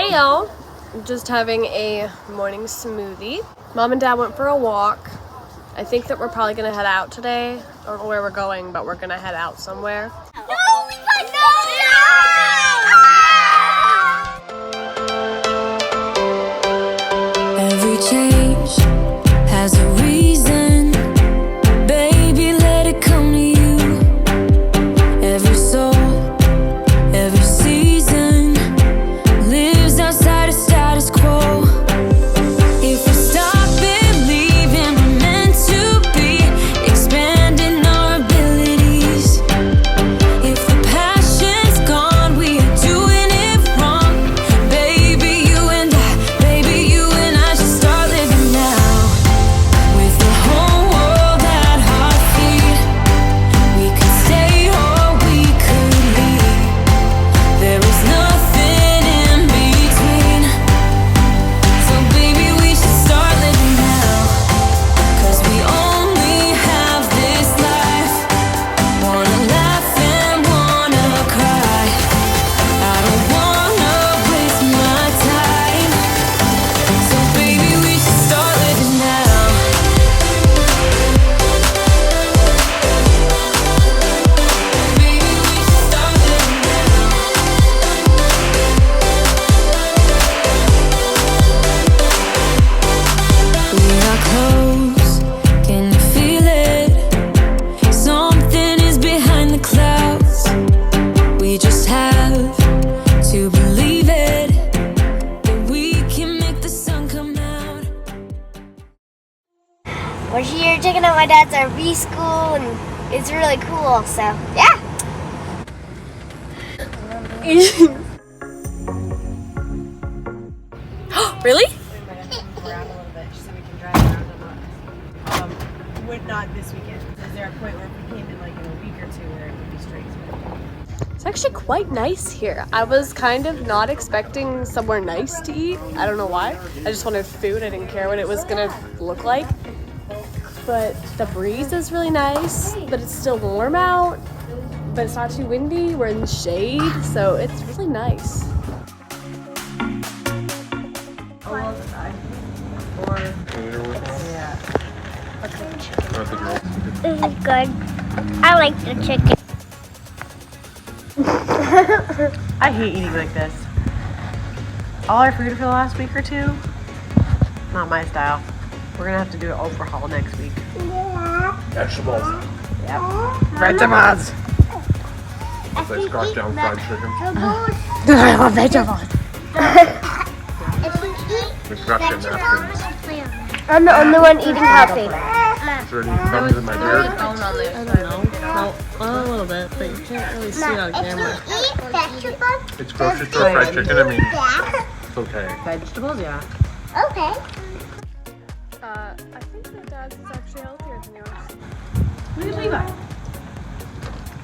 Hey y'all, just having a morning smoothie. Mom and Dad went for a walk. I think that we're probably gonna head out today. I don't know where we're going, but we're gonna head out somewhere. No, Levi, no! Every change has a reason. Baby, let it come to you. Every soul, every season lives outside of status quo. If we stop believing we're meant to be, expanding our abilities. If the passion's gone, we are doing it wrong. Baby, you and I should start living now. With the whole world at our feet, we could stay or we could leave. There is nothing in between. So baby, we should start living now. 'Cause we only have this life. Wanna laugh and wanna cry. I don't wanna waste my time. So baby, we should start living now. Baby, we should start living now. We are close, can you feel it? Something is behind the clouds. We just have to believe it, that we can make the sun come out. We're here checking out my dad's RV school, and it's really cool, so yeah. Really? Around a little bit so we can drive around a lot. Would not this weekend. Is there a point where if we came in like in a week or two where it would be straight smooth? It's actually quite nice here. I was kind of not expecting somewhere nice to eat. I don't know why. I just wanted food. I didn't care what it was gonna look like. But the breeze is really nice, but it's still warm out. But it's not too windy. We're in the shade, so it's really nice. This is good. I like the chicken. I hate eating like this. All our food for the last week or two, not my style. We're gonna have to do an overhaul next week. Vegetables. Yep. Vegetables. They scotch down fried chicken. I love vegetables. The corruption napkins. I'm the only one eating healthy. Is there any crumbs in my beard? I don't know. No, a little bit, but you can't really see it on camera. It's grocery store fried chicken. I mean, it's okay. Vegetables, yeah. Okay. I think that Dad's is actually healthier than yours. Look at Levi.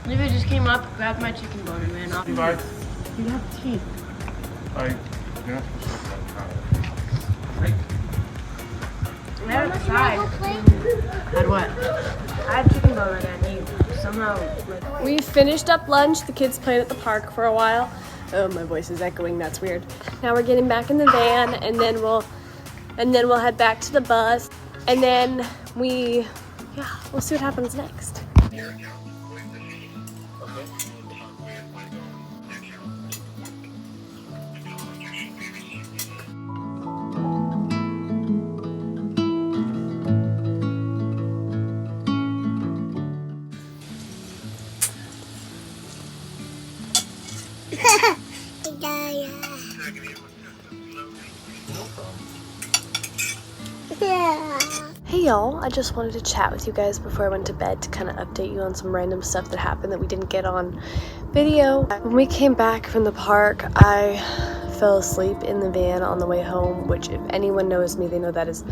Levi just came up, grabbed my chicken bone, and ran off. Levi, You have teeth. you're not supposed to talk about I had to decide. Had what? I had chicken bone and then he somehow like. We finished up lunch. The kids played at the park for a while. Oh, my voice is echoing. That's weird. Now we're getting back in the van, and then we'll head back to the bus, and then we'll see what happens next. Hey y'all, I just wanted to chat with you guys before I went to bed to kind of update you on some random stuff that happened that we didn't get on video. When we came back from the park, I fell asleep in the van on the way home, which if anyone knows me, they know that is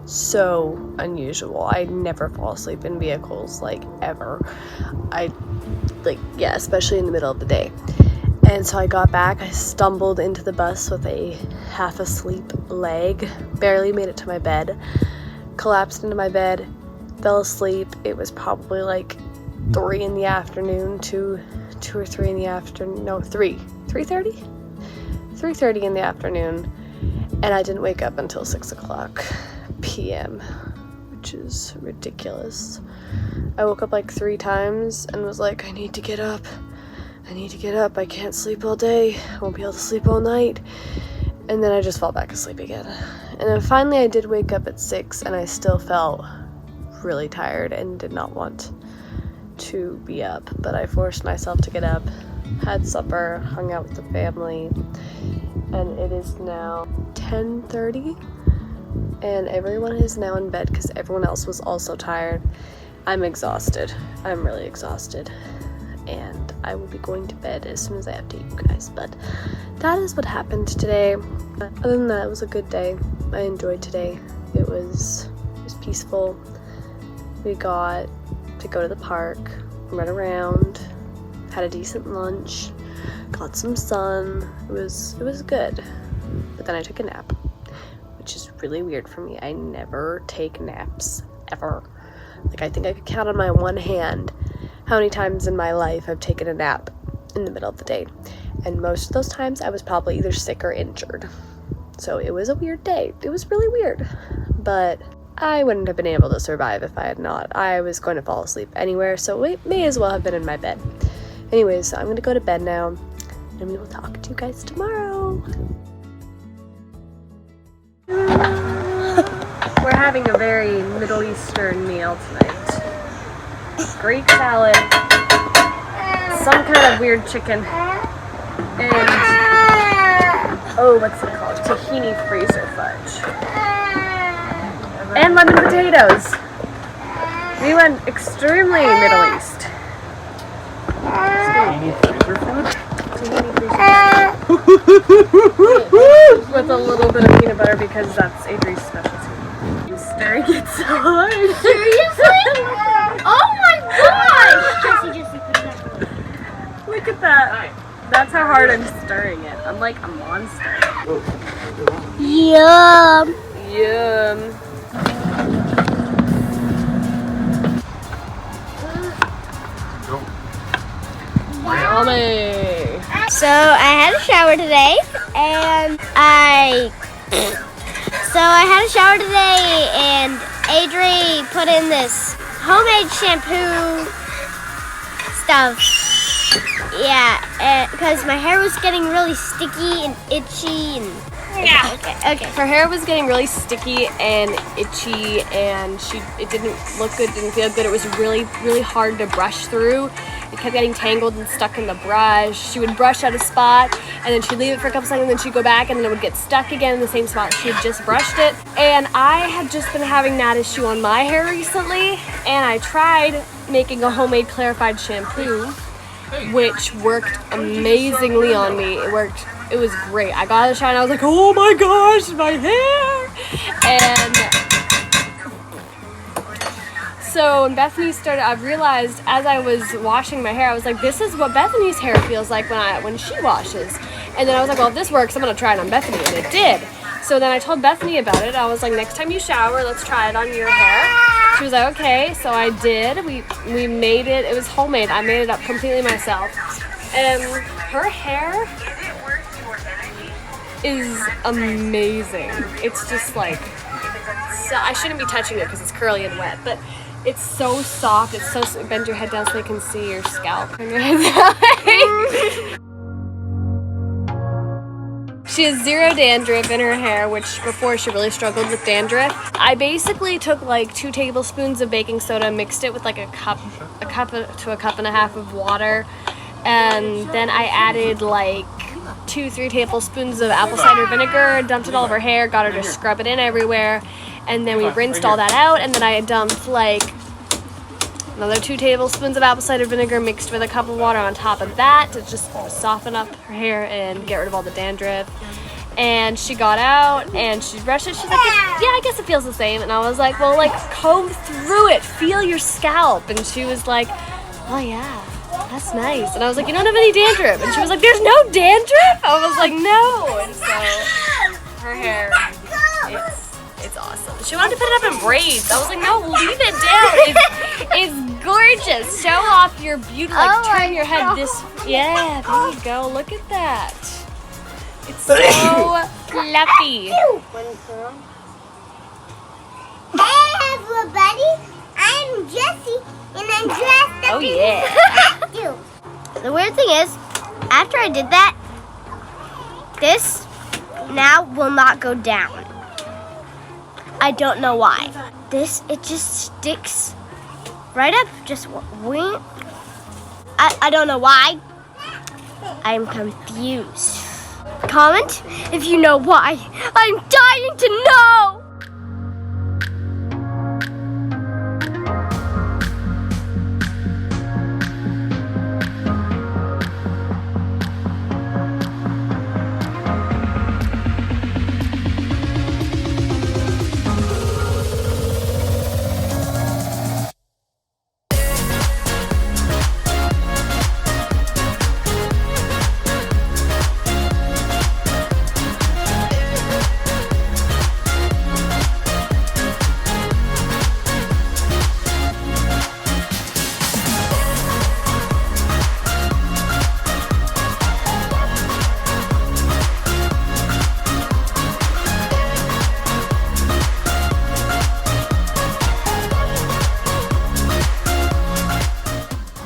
so unusual. I never fall asleep in vehicles, like, ever. Especially in the middle of the day. And so I got back, I stumbled into the bus with a half asleep leg, barely made it to my bed, collapsed into my bed, fell asleep. It was probably like 3 in the afternoon, 2 or 3 in the afternoon, no, 3:30? 3:30 in the afternoon, and I didn't wake up until 6 o'clock p.m., which is ridiculous. I woke up like 3 times and was like, I need to get up. I can't sleep all day. I won't be able to sleep all night. And then I just fall back asleep again. And then finally I did wake up at 6, and I still felt really tired and did not want to be up. But I forced myself to get up, had supper, hung out with the family, and it is now 10:30. And everyone is now in bed because everyone else was also tired. I'm exhausted. I'm really exhausted. And I will be going to bed as soon as I update you guys. But that is what happened today. Other than that, it was a good day. I enjoyed today. It was peaceful. We got to go to the park, run around, had a decent lunch, got some sun. It was good. But then I took a nap, which is really weird for me. I never take naps, ever. Like, I think I could count on my one hand how many times in my life I've taken a nap in the middle of the day. And most of those times I was probably either sick or injured. So it was a weird day. It was really weird. But I wouldn't have been able to survive if I had not. I was going to fall asleep anywhere, so it may as well have been in my bed. Anyways, I'm going to go to bed now, and we will talk to you guys tomorrow. We're having a very Middle Eastern meal tonight. Greek salad, some kind of weird chicken, and, oh, what's it called? Tahini freezer fudge. And lemon potatoes. We went extremely Middle East. Tahini freezer fudge? Tahini freezer fudge. With a little bit of peanut butter because that's Adri's specialty. Stirring it so hard. Seriously? Oh my gosh! Jesse, put it up. Look at that. That's how hard I'm stirring it. I'm like a monster. Yum. Yum. Yummy. So I had a shower today, and Adri put in this homemade shampoo stuff. Yeah, because my hair was getting really sticky and itchy and okay. Her hair was getting really sticky and itchy, and it didn't look good, didn't feel good. It was really, really hard to brush through. It kept getting tangled and stuck in the brush. She would brush at a spot, and then she'd leave it for a couple seconds, and then she'd go back, and then it would get stuck again in the same spot. She had just brushed it, and I had just been having that issue on my hair recently, and I tried making a homemade clarified shampoo, which worked amazingly on me. It worked. It was great. I got out of the shower and I was like, oh my gosh, my hair! And so when Bethany started, I realized as I was washing my hair, I was like, this is what Bethany's hair feels like when she washes. And then I was like, well, if this works, I'm gonna try it on Bethany, and it did. So then I told Bethany about it. I was like, next time you shower, let's try it on your hair. She was like, okay. So I did. We made it. It was homemade. I made it up completely myself. And her hair is amazing. It's just like, so I shouldn't be touching it because it's curly and wet, but it's so soft. It's so, bend your head down so they can see your scalp. Turn your head down. She has 0 dandruff in her hair, which before she really struggled with dandruff. I basically took like 2 tablespoons of baking soda, mixed it with like a cup to a cup and a half of water, and then I added like 2-3 tablespoons of apple cider vinegar, dumped it all over her hair, got her to scrub it in everywhere, and then we rinsed all that out, and then I dumped like another 2 tablespoons of apple cider vinegar mixed with a cup of water on top of that to just soften up her hair and get rid of all the dandruff. And she got out and she brushed it. She's like, yeah, I guess it feels the same. And I was like, well, like, comb through it, feel your scalp. And she was like, oh yeah, that's nice. And I was like, you don't have any dandruff. And she was like, there's no dandruff? I was like, no. And so her hair, it's awesome. She wanted to put it up in braids. I was like, no, leave it down. It's gorgeous. Show off your beauty. Like, turn your head this. Yeah, there you go. Look at that. It's so fluffy. Hey everybody, I'm Jessie and I'm dressed up in costume. The weird thing is, after I did that, this now will not go down. I don't know why. This, it just sticks right up, just wing. I don't know why. I'm confused. Comment if you know why. I'm dying to know!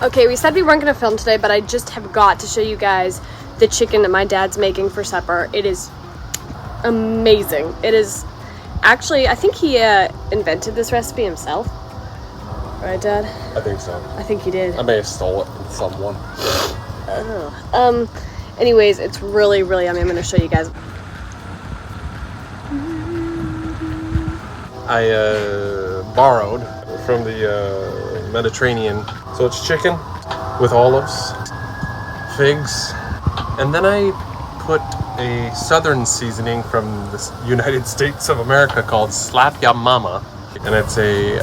Okay, we said we weren't going to film today, but I just have got to show you guys the chicken that my dad's making for supper. It is amazing. It is actually, I think he invented this recipe himself. Right, Dad? I think so. I think he did. I may have stole it from someone. Anyways, it's really, really yummy. I'm going to show you guys. I borrowed from the Mediterranean. So it's chicken with olives, figs, and then I put a southern seasoning from the United States of America called Slap Ya Mama, and it's a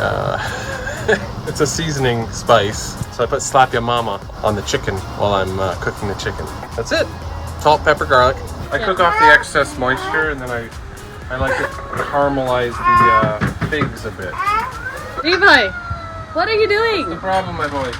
it's a seasoning spice. So I put Slap Ya Mama on the chicken while I'm cooking the chicken. That's it. Salt, pepper, garlic. I cook off the excess moisture, and then I like to caramelize the figs a bit. Levi, what are you doing? No problem, my boy.